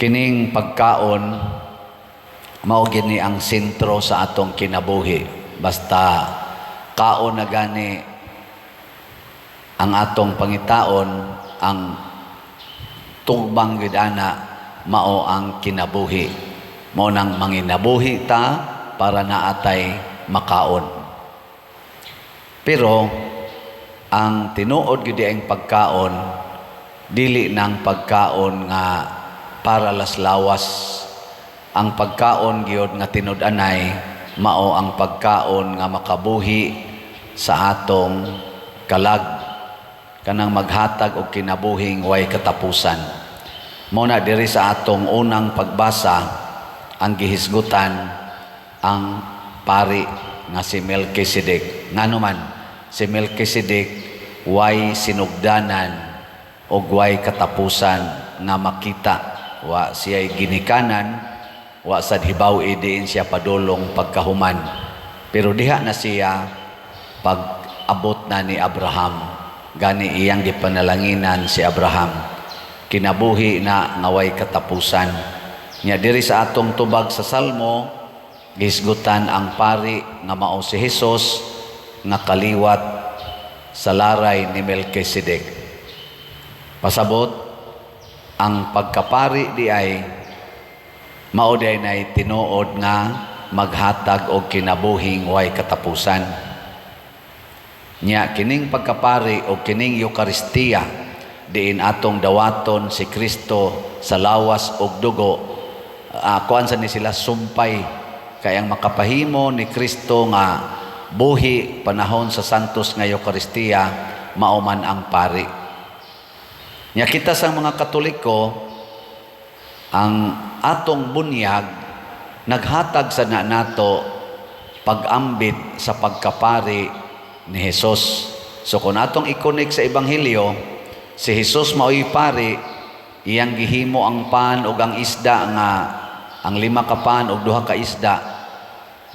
Kining pagkaon mao gini ang sentro sa atong kinabuhi. Basta kaon na gani ang atong pangitaon, ang tugbang gid ana mao ang kinabuhi. Mao nang manginabuhi ta para naatay makaon. Pero ang tinuod gid ang pagkaon dili nang pagkaon nga para laslawas. Ang pagkaon gyud nga tinud-anay mao ang pagkaon nga makabuhi sa atong kalag, kanang maghatag og kinabuhing way katapusan. Mao na diri sa atong unang pagbasa ang gihisgutan ang pari nga si Melkisedek. Ngano man si Melkisedek way sinugdanan og way katapusan nga makita, wa siya'y ginikanan, wa sad hibaw diin siya padulong pagkahuman. Pero diha na siya pag-abot na ni Abraham, gani iyang gipanalanginan si Abraham, kinabuhi na nga way katapusan. Nya diri sa atong tubag sa Salmo, gisgutan ang pari nga mao si Hesus nga kaliwat sa laray ni Melkisedek. Pasabot ang pagkapari di ay mao day nay tinuod nga maghatag og kinabuhing way katapusan. Nya kining pagkapari o kining Eucharistia diin atong dawaton si Kristo sa lawas og dugo, kuan sa ni sila sumpay kay ang makapahimo ni Kristo nga buhi panahon sa santos nga Eucharistia mao man ang pari. Nya kita sa mga Katoliko, ang atong bunyag naghatag sa nato pag-ambit sa pagkapari ni Hesus. So kung atong i-connect sa Ebanghelyo, si Hesus mao'y pari, iyang gihimo ang pan ug ang isda nga ang 5 ka pan ug 2 ka isda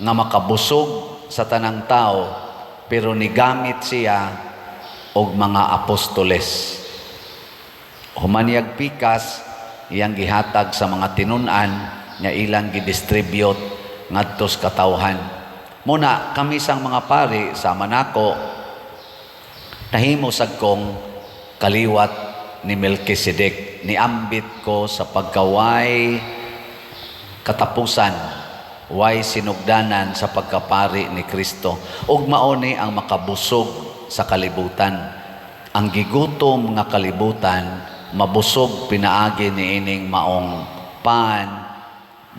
nga makabusog sa tanang tao, pero nigamit siya og mga apostoles. Humanyag pikas iyang gihatag sa mga tinun-an nga ilang gidistribute ngadto sa katawhan. Muna kami sang mga pari sama nako nahimo sad kong kaliwat ni Melkisedek, niambit ko sa pagkaway katapusan, way sinugdanan sa pagkapari ni Kristo, ug mao ni ang makabusog sa kalibutan. Ang gigutom nga kalibutan mabusog pinaagi niining maong pan,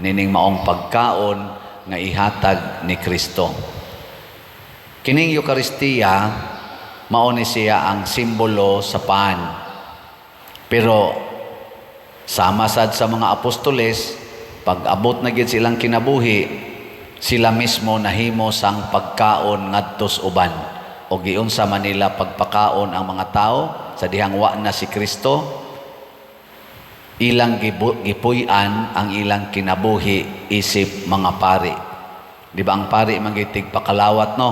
nining maong pagkaon nga ihatag ni Kristo. Kining Eucharistia mao ni siya ang simbolo sa pan. Pero sama sad sa mga apostoles, pag-abot na gid silang kinabuhi, sila mismo nahimo sang pagkaon ngadto sa uban, o giunsa man nila pagpakaon ang mga tao sa dihang wa na si Kristo. Ilang gipuy-an ang ilang kinabuhi isip mga pari. Di ba ang pari magitig pakalawat, no?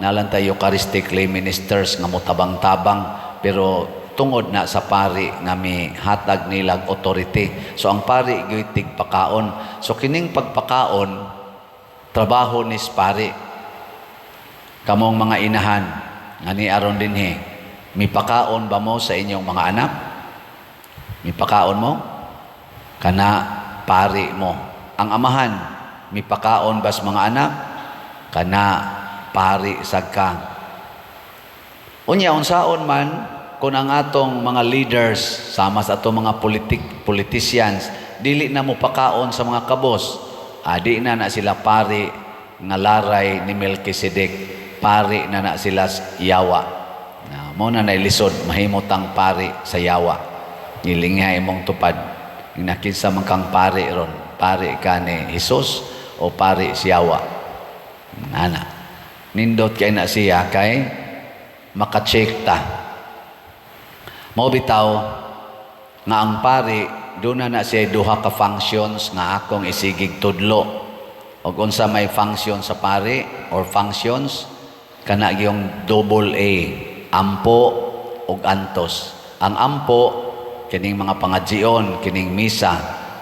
Nalantay Eucharistic lay ministers nga mutabang-tabang, pero tungod na sa pari nga mi hatag nilag authority. So ang pari gitig pakaon. So kining pagpakaon trabaho ni pari. Kamong mga inahan nga ni aron dinhi, mipakaon ba mo sa inyong mga anak? Mipakaon mo? Kana pari mo. Ang amahan, mipakaon ba sa mga anak? Kana pari sagka. Unya unsaon man kung ang atong mga leaders sama sa atong mga politicians dili na mo pakaon sa mga kabos, di na sila pari nga laray ni Melkisedek, pari na sila yawa. Mao na nailisod mahimutang pari sa yawa. Nilinghay mong tupad. Nakinsa man kang pari ron. Pari ka ni Hesus o pari siyawa. Nana. Nindot kay na siya kay makacheck ta. Mao bitaw nga ang pari doon na siya duha ka functions nga akong isigig tudlo. Og unsa may function sa pari or functions kana yung double A, ampo ug antos. Ang ampo kining mga pangadjion, kining misa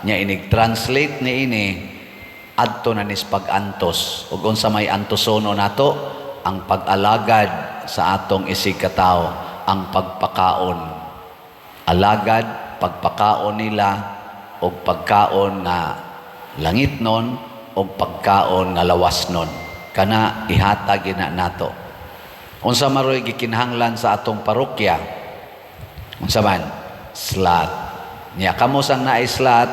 nya inig-translate ni ini adto na nis pag-antos ug unsa may antosono nato ang pag-alagad sa atong isig katao, ang pagpakaon. Alagad pagpakaon nila og pagkaon nga langit nun og pagkaon nga lawas nun, kana ihatag ina nato. Unsa maroy gikinahanglan sa atong parokya? Unsa man? Slot. Nya kamo sang naay slot,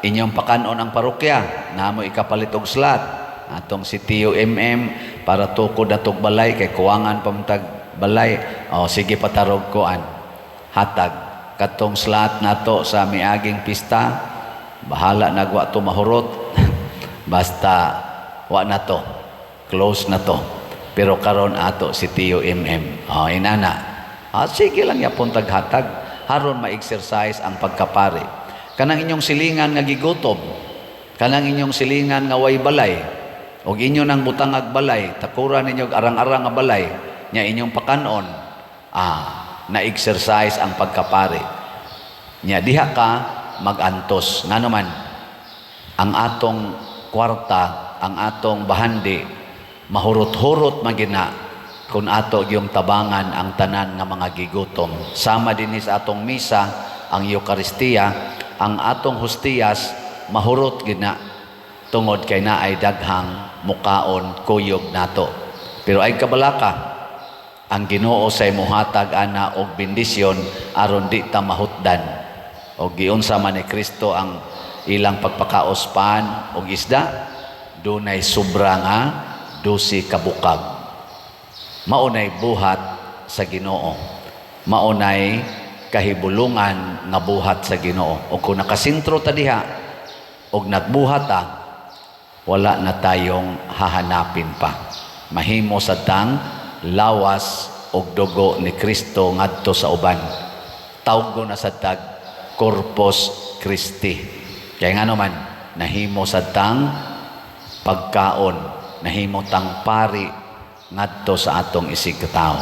inyong pakanon ang parokya, namo ikapalit og slot. Atong si Tio para tukod atog balay kay kuwangan pamtag balay. O sige patarog koan. Hatag katong slot nato sa miaging pista. Bahala nagwa to mahurot. Basta wa na to. Close na to. Pero karon ato si Tio O inana. Sige lang yapon taghatag haron ma-exercise ang pagkapari. Kanang inyong silingan nga gigutom, kanang inyong silingan nga way balay, og inyo nang butangag balay, takuran ninyo arang-arang nga balay, nya inyong pakanon, na-exercise ang pagkapari. Nya diha ka mag-antos. Nga naman, ang atong kwarta, ang atong bahandi, mahurot-hurot magina kung ato yung tabangan ang tanan nga mga gigutom. Sama din sa atong misa, ang Eucharistia, ang atong hostiyas, mahurot gina tungod kay naay daghang mukaon kuyog nato. Pero ay kabalaka, ang Ginoo say mohatag ana og bendisyon aron di ta mahutdan. Og giunsa man ni Kristo ang ilang pagpakaos pan og isda, dunay sobra nga 12 kabukag. Maunay buhat sa Ginoo. Maunay kahibulungan nga buhat sa Ginoo. O kung nakasintro ta diha og nagbuhat ta, wala na tayong hahanapin pa. Mahimo sa tang lawas og dugo ni Kristo ngadto sa uban. Tawgo na sa tag Corpus Christi. Kaya nga naman, nahimo sa tang pagkaon, nahimo tang pari ngadto sa atong isig katao.